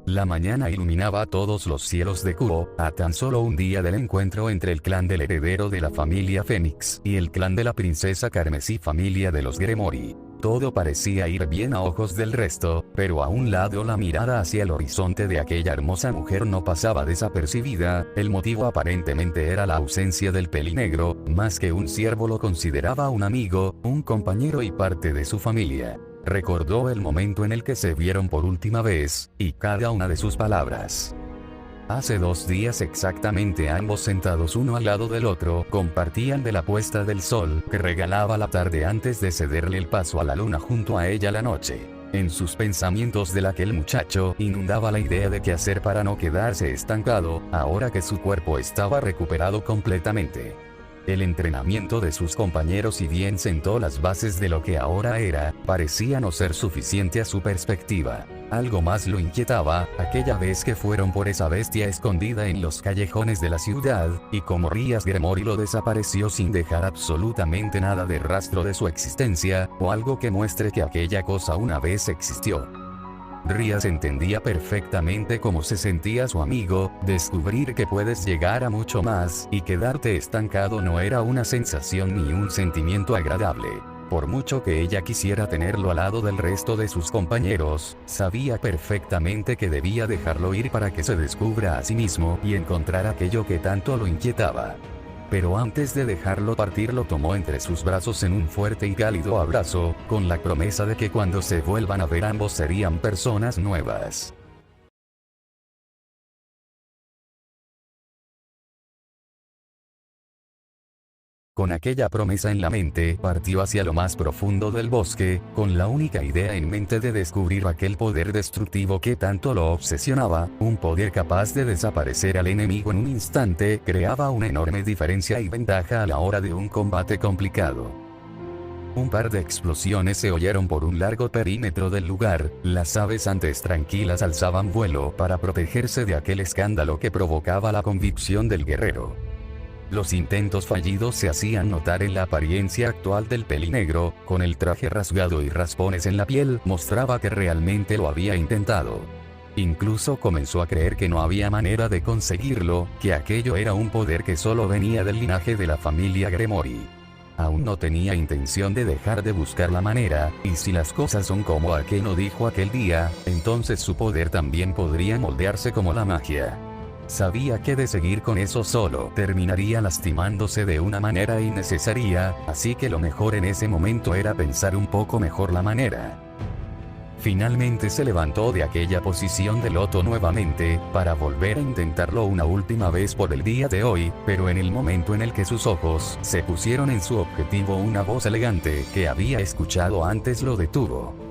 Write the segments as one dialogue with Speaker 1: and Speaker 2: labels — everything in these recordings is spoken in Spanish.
Speaker 1: La mañana iluminaba todos los cielos de Kuo, a tan solo un día del encuentro entre el clan del heredero de la familia Fénix y el clan de la princesa Carmesí, familia de los Gremori. Todo parecía ir bien a ojos del resto, pero a un lado la mirada hacia el horizonte de aquella hermosa mujer no pasaba desapercibida. El motivo aparentemente era la ausencia del pelinegro, más que un siervo lo consideraba un amigo, un compañero y parte de su familia. Recordó el momento en el que se vieron por última vez, y cada una de sus palabras. Hace 2 días exactamente, ambos sentados uno al lado del otro, compartían de la puesta del sol que regalaba la tarde antes de cederle el paso a la luna junto a ella la noche. En sus pensamientos del aquel muchacho inundaba la idea de qué hacer para no quedarse estancado, ahora que su cuerpo estaba recuperado completamente. El entrenamiento de sus compañeros, si bien sentó las bases de lo que ahora era, parecía no ser suficiente a su perspectiva. Algo más lo inquietaba, aquella vez que fueron por esa bestia escondida en los callejones de la ciudad, y como Rías Gremori lo desapareció sin dejar absolutamente nada de rastro de su existencia, o algo que muestre que aquella cosa una vez existió. Rías entendía perfectamente cómo se sentía su amigo. Descubrir que puedes llegar a mucho más y quedarte estancado no era una sensación ni un sentimiento agradable. Por mucho que ella quisiera tenerlo al lado del resto de sus compañeros, sabía perfectamente que debía dejarlo ir para que se descubra a sí mismo y encontrar aquello que tanto lo inquietaba. Pero antes de dejarlo partir lo tomó entre sus brazos en un fuerte y cálido abrazo, con la promesa de que cuando se vuelvan a ver ambos serían personas nuevas. Con aquella promesa en la mente, partió hacia lo más profundo del bosque, con la única idea en mente de descubrir aquel poder destructivo que tanto lo obsesionaba. Un poder capaz de desaparecer al enemigo en un instante, creaba una enorme diferencia y ventaja a la hora de un combate complicado. Un par de explosiones se oyeron por un largo perímetro del lugar. Las aves antes tranquilas alzaban vuelo para protegerse de aquel escándalo que provocaba la convicción del guerrero. Los intentos fallidos se hacían notar en la apariencia actual del pelinegro, con el traje rasgado y raspones en la piel, mostraba que realmente lo había intentado. Incluso comenzó a creer que no había manera de conseguirlo, que aquello era un poder que solo venía del linaje de la familia Gremori. Aún no tenía intención de dejar de buscar la manera, y si las cosas son como Akeno dijo aquel día, entonces su poder también podría moldearse como la magia. Sabía que de seguir con eso solo terminaría lastimándose de una manera innecesaria, así que lo mejor en ese momento era pensar un poco mejor la manera. Finalmente se levantó de aquella posición de loto nuevamente, para volver a intentarlo una última vez por el día de hoy, pero en el momento en el que sus ojos se pusieron en su objetivo, una voz elegante que había escuchado antes lo detuvo.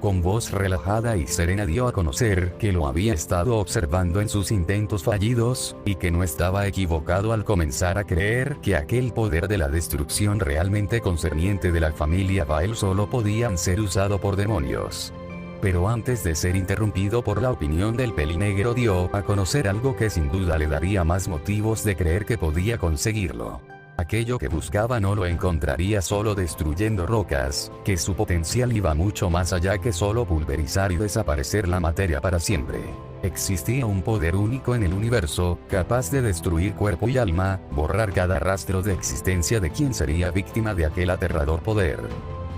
Speaker 1: Con voz relajada y serena dio a conocer que lo había estado observando en sus intentos fallidos, y que no estaba equivocado al comenzar a creer que aquel poder de la destrucción realmente concerniente de la familia Bael solo podían ser usado por demonios. Pero antes de ser interrumpido por la opinión del pelinegro, dio a conocer algo que sin duda le daría más motivos de creer que podía conseguirlo. Aquello que buscaba no lo encontraría solo destruyendo rocas, que su potencial iba mucho más allá que solo pulverizar y desaparecer la materia para siempre. Existía un poder único en el universo, capaz de destruir cuerpo y alma, borrar cada rastro de existencia de quien sería víctima de aquel aterrador poder.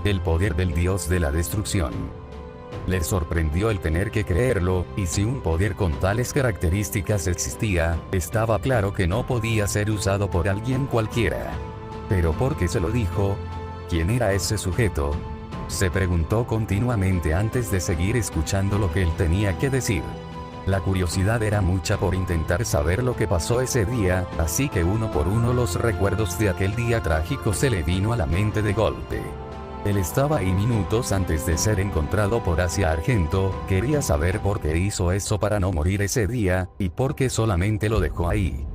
Speaker 1: El poder del dios de la destrucción. Le sorprendió el tener que creerlo, y si un poder con tales características existía, estaba claro que no podía ser usado por alguien cualquiera. ¿Pero por qué se lo dijo? ¿Quién era ese sujeto? Se preguntó continuamente antes de seguir escuchando lo que él tenía que decir. La curiosidad era mucha por intentar saber lo que pasó ese día, así que uno por uno los recuerdos de aquel día trágico se le vino a la mente de golpe. Él estaba ahí minutos antes de ser encontrado por Asia Argento, quería saber por qué hizo eso para no morir ese día, y por qué solamente lo dejó ahí.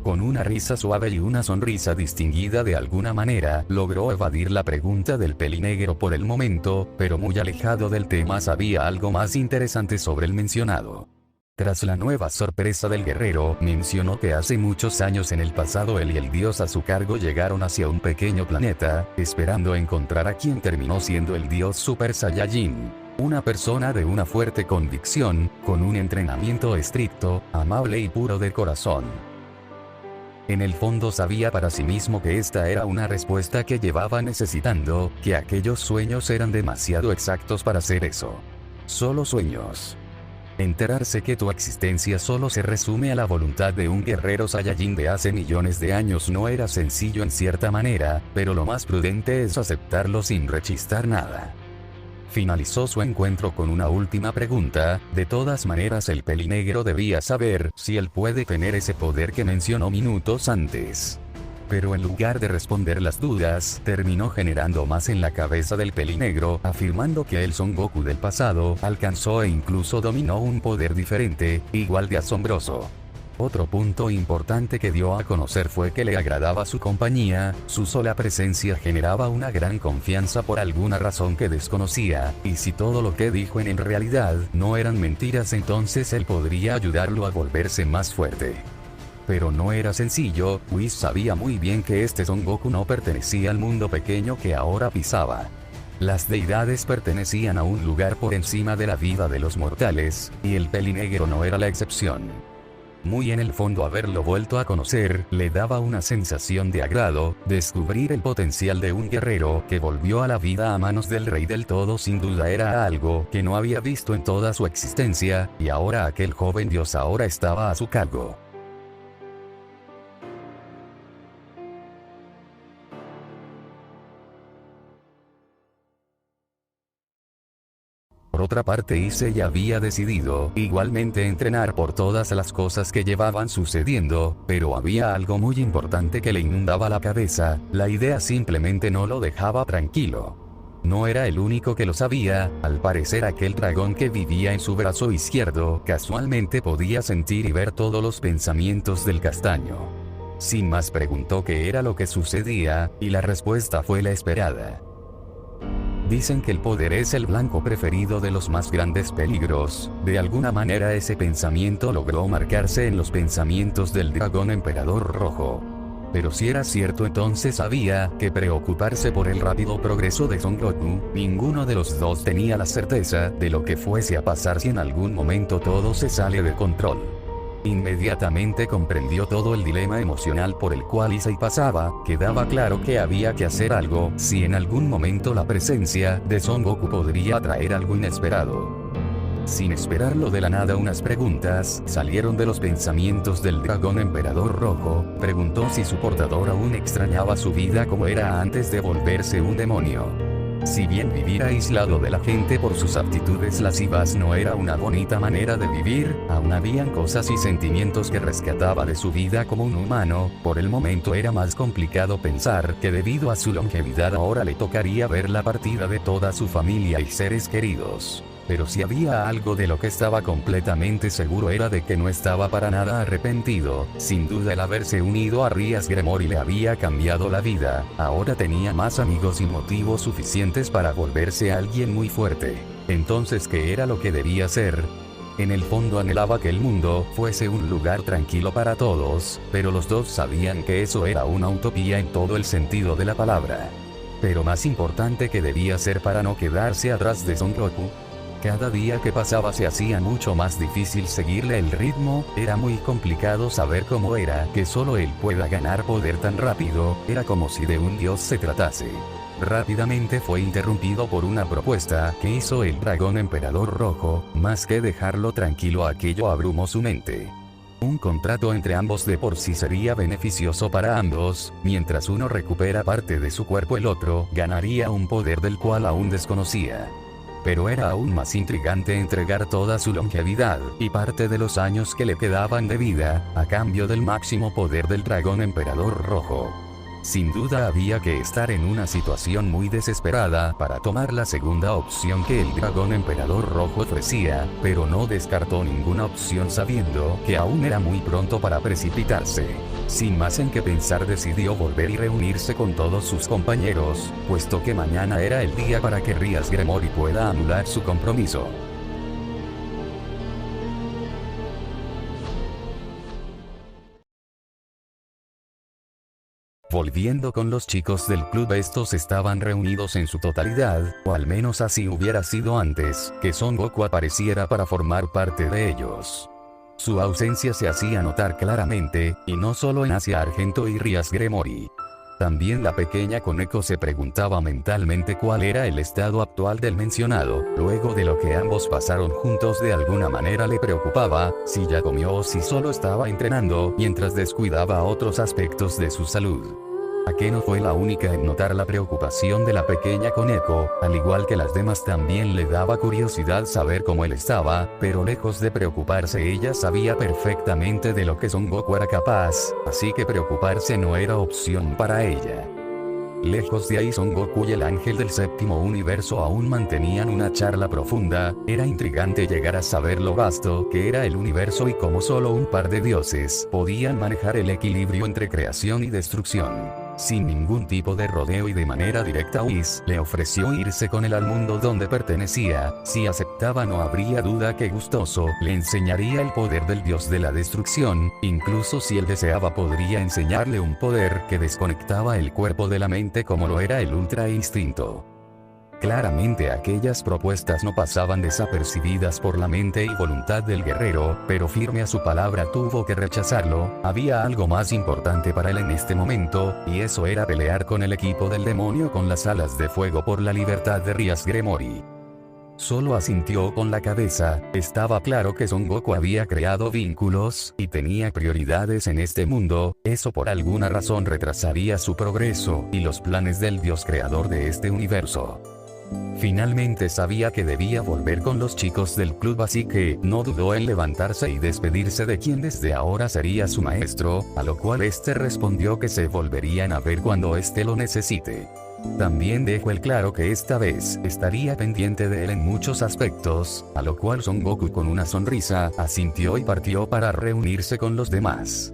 Speaker 1: Con una risa suave y una sonrisa distinguida de alguna manera, logró evadir la pregunta del pelinegro por el momento, pero muy alejado del tema sabía algo más interesante sobre el mencionado. Tras la nueva sorpresa del guerrero, mencionó que hace muchos años en el pasado él y el dios a su cargo llegaron hacia un pequeño planeta, esperando encontrar a quien terminó siendo el dios Super Saiyajin. Una persona de una fuerte convicción, con un entrenamiento estricto, amable y puro de corazón. En el fondo sabía para sí mismo que esta era una respuesta que llevaba necesitando, que aquellos sueños eran demasiado exactos para ser eso. Solo sueños. Enterarse que tu existencia solo se resume a la voluntad de un guerrero Saiyajin de hace millones de años no era sencillo en cierta manera, pero lo más prudente es aceptarlo sin rechistar nada. Finalizó su encuentro con una última pregunta. De todas maneras el pelinegro debía saber si él puede tener ese poder que mencionó minutos antes. Pero en lugar de responder las dudas, terminó generando más en la cabeza del pelinegro, afirmando que el Son Goku del pasado alcanzó e incluso dominó un poder diferente, igual de asombroso. Otro punto importante que dio a conocer fue que le agradaba su compañía, su sola presencia generaba una gran confianza por alguna razón que desconocía, y si todo lo que dijo en realidad no eran mentiras entonces él podría ayudarlo a volverse más fuerte. Pero no era sencillo, Whis sabía muy bien que este Son Goku no pertenecía al mundo pequeño que ahora pisaba. Las deidades pertenecían a un lugar por encima de la vida de los mortales, y el pelinegro no era la excepción. Muy en el fondo haberlo vuelto a conocer, le daba una sensación de agrado, descubrir el potencial de un guerrero que volvió a la vida a manos del Rey del Todo sin duda era algo que no había visto en toda su existencia, y ahora aquel joven dios ahora estaba a su cargo. Por otra parte Issei había decidido igualmente entrenar por todas las cosas que llevaban sucediendo, pero había algo muy importante que le inundaba la cabeza, la idea simplemente no lo dejaba tranquilo. No era el único que lo sabía, al parecer aquel dragón que vivía en su brazo izquierdo casualmente podía sentir y ver todos los pensamientos del castaño. Sin más preguntó qué era lo que sucedía, y la respuesta fue la esperada. Dicen que el poder es el blanco preferido de los más grandes peligros. De alguna manera ese pensamiento logró marcarse en los pensamientos del dragón emperador rojo. Pero si era cierto entonces había que preocuparse por el rápido progreso de Son Goku. Ninguno de los dos tenía la certeza de lo que fuese a pasar si en algún momento todo se sale de control. Inmediatamente comprendió todo el dilema emocional por el cual Issei pasaba, quedaba claro que había que hacer algo, si en algún momento la presencia de Son Goku podría traer algo inesperado. Sin esperarlo de la nada unas preguntas salieron de los pensamientos del dragón emperador rojo, preguntó si su portador aún extrañaba su vida como era antes de volverse un demonio. Si bien vivir aislado de la gente por sus aptitudes lascivas no era una bonita manera de vivir, aún habían cosas y sentimientos que rescataba de su vida como un humano. Por el momento era más complicado pensar que debido a su longevidad ahora le tocaría ver la partida de toda su familia y seres queridos. Pero si había algo de lo que estaba completamente seguro era de que no estaba para nada arrepentido. Sin duda el haberse unido a Rias Gremory le había cambiado la vida. Ahora tenía más amigos y motivos suficientes para volverse alguien muy fuerte. Entonces, ¿qué era lo que debía hacer? En el fondo anhelaba que el mundo fuese un lugar tranquilo para todos, pero los dos sabían que eso era una utopía en todo el sentido de la palabra. Pero más importante que debía hacer para no quedarse atrás de Son Goku. Cada día que pasaba se hacía mucho más difícil seguirle el ritmo, era muy complicado saber cómo era que solo él pueda ganar poder tan rápido, era como si de un dios se tratase. Rápidamente fue interrumpido por una propuesta que hizo el dragón emperador rojo, más que dejarlo tranquilo aquello abrumó su mente. Un contrato entre ambos de por sí sería beneficioso para ambos, mientras uno recupera parte de su cuerpo el otro ganaría un poder del cual aún desconocía. Pero era aún más intrigante entregar toda su longevidad y parte de los años que le quedaban de vida, a cambio del máximo poder del dragón emperador rojo. Sin duda había que estar en una situación muy desesperada para tomar la segunda opción que el dragón emperador rojo ofrecía, pero no descartó ninguna opción sabiendo que aún era muy pronto para precipitarse. Sin más en qué pensar decidió volver y reunirse con todos sus compañeros, puesto que mañana era el día para que Rias Gremory pueda anular su compromiso. Volviendo con los chicos del club, estos estaban reunidos en su totalidad, o al menos así hubiera sido antes que Son Goku apareciera para formar parte de ellos. Su ausencia se hacía notar claramente, y no solo en Asia Argento y Rias Gremory. También la pequeña Koneko se preguntaba mentalmente cuál era el estado actual del mencionado, luego de lo que ambos pasaron juntos. De alguna manera le preocupaba, si ya comió o si solo estaba entrenando, mientras descuidaba otros aspectos de su salud. Ake no fue la única en notar la preocupación de la pequeña Koneko, al igual que las demás también le daba curiosidad saber cómo él estaba, pero lejos de preocuparse ella sabía perfectamente de lo que Son Goku era capaz, así que preocuparse no era opción para ella. Lejos de ahí, Son Goku y el ángel del séptimo universo aún mantenían una charla profunda. Era intrigante llegar a saber lo vasto que era el universo y cómo solo un par de dioses podían manejar el equilibrio entre creación y destrucción. Sin ningún tipo de rodeo y de manera directa, Whis le ofreció irse con él al mundo donde pertenecía. Si aceptaba, no habría duda que gustoso le enseñaría el poder del dios de la destrucción. Incluso si él deseaba, podría enseñarle un poder que desconectaba el cuerpo de la mente, como lo era el Ultra Instinto. Claramente aquellas propuestas no pasaban desapercibidas por la mente y voluntad del guerrero, pero firme a su palabra tuvo que rechazarlo. Había algo más importante para él en este momento, y eso era pelear con el equipo del demonio con las alas de fuego por la libertad de Rias Gremory. Solo asintió con la cabeza. Estaba claro que Son Goku había creado vínculos, y tenía prioridades en este mundo. Eso por alguna razón retrasaría su progreso, y los planes del dios creador de este universo. Finalmente sabía que debía volver con los chicos del club, así que no dudó en levantarse y despedirse de quien desde ahora sería su maestro, a lo cual este respondió que se volverían a ver cuando este lo necesite. También dejó el claro que esta vez estaría pendiente de él en muchos aspectos, a lo cual Son Goku con una sonrisa asintió y partió para reunirse con los demás.